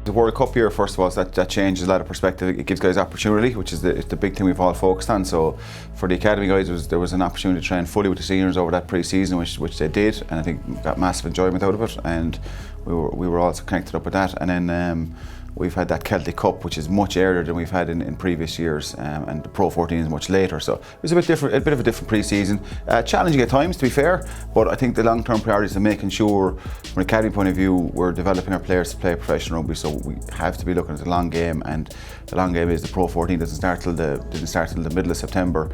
The World Cup year, first of all, so that changes a lot of perspective. It gives guys opportunity, which is the big thing we've all focused on. So for the academy guys, there was an opportunity to train fully with the seniors over that pre-season, which they did, and I think got massive enjoyment out of it. And we were also connected up with that. And then we've had that Celtic Cup, which is much earlier than we've had in previous years, and the Pro 14 is much later. So it was a bit of a different pre-season. Challenging at times, to be fair, but I think the long-term priorities are making sure, from an academy point of view, we're developing our players to play professional rugby. So we have to be looking at the long game, and the long game is the Pro 14 didn't start till the middle of September,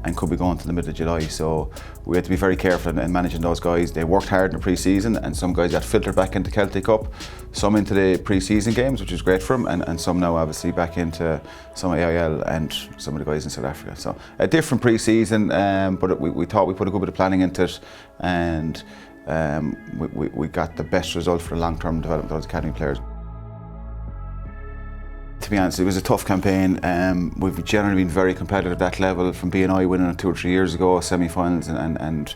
and could be going to the middle of July. So we had to be very careful in managing those guys. They worked hard in the pre-season, and some guys got filtered back into Celtic Cup, some into the pre-season games, which was great for them, and some now obviously back into some AIL and some of the guys in South Africa. So a different pre-season, but we thought we put a good bit of planning into it, and we got the best result for the long-term development of those academy players. To be honest, it was a tough campaign. We've generally been very competitive at that level, from BNI winning it 2 or 3 years ago, semi-finals, and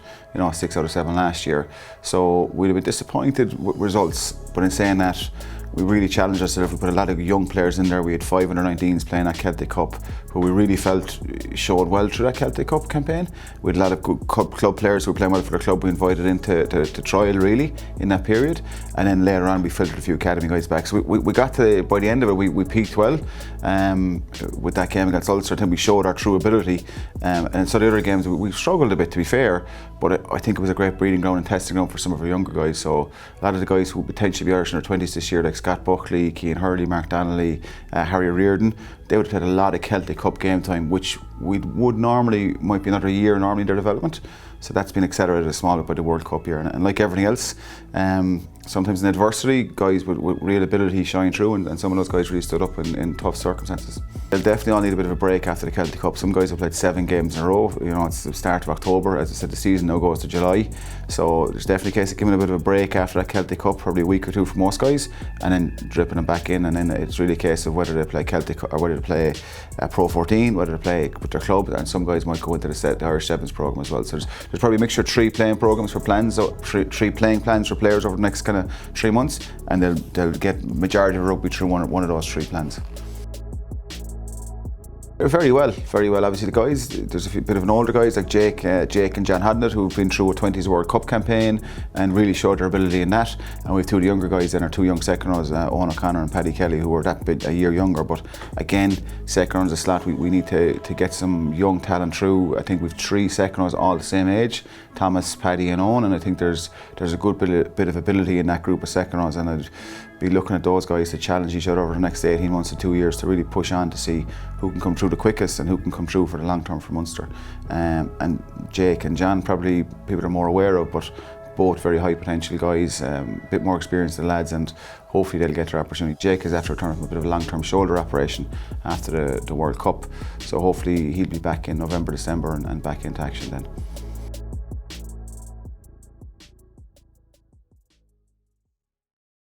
6 out of 7 last year. So we'd have been disappointed with results, but in saying that, we really challenged ourselves. We put a lot of young players in there. We had 5 under-19s playing that Celtic Cup, who we really felt showed well through that Celtic Cup campaign. We had a lot of good club players who were playing well for the club. We invited into to trial really in that period, and then later on we filtered a few academy guys back. So we got to, by the end of it, we peaked well with that game against Ulster. I think we showed our true ability, and so the other games we struggled a bit, to be fair, but I think it was a great breeding ground and testing ground for some of our younger guys. So a lot of the guys who potentially be Irish in their 20s this year, like Scott Buckley, Cian Hurley, Mark Donnelly, Harry Reardon, they would have had a lot of Celtic Cup game time, which would normally, might be another year normally in their development. So that's been accelerated a small bit by the World Cup year. And like everything else, sometimes in adversity, guys with real ability shine through, and some of those guys really stood up in tough circumstances. They'll definitely all need a bit of a break after the Celtic Cup. Some guys have played 7 games in a row. It's the start of October. As I said, the season now goes to July. So there's definitely a case of giving a bit of a break after that Celtic Cup, probably a week or 2 for most guys, and then dripping them back in. And then it's really a case of whether they play Celtic or whether they play Pro 14, whether they play with their club, and some guys might go into the Irish Sevens programme as well. So there's probably a mixture of 3 playing programmes for plans, so 3 playing plans for players over the next kind of 3 months, and they'll get majority of rugby through one of those 3 plans. Very well. Obviously, the guys, there's a bit of an older guys like Jake and John Hodnett, who've been through a 20s World Cup campaign and really showed their ability in that. And we've 2 of the younger guys then, our 2 young second rows, Owen O'Connor and Paddy Kelly, who were that bit a year younger. But again, second rows a slot. We need to get some young talent through. I think we've 3 second rows all the same age: Thomas, Paddy, and Owen. And I think there's a good bit of ability in that group of second rows, and I'd be looking at those guys to challenge each other over the next 18 months to 2 years to really push on to see who can come through the quickest and who can come through for the long term for Munster. And Jake and John, probably people are more aware of, but both very high potential guys, a bit more experienced than lads, and hopefully they'll get their opportunity. Jake is after returning from a bit of a long-term shoulder operation after the World Cup, so hopefully he'll be back in November, December and back into action then.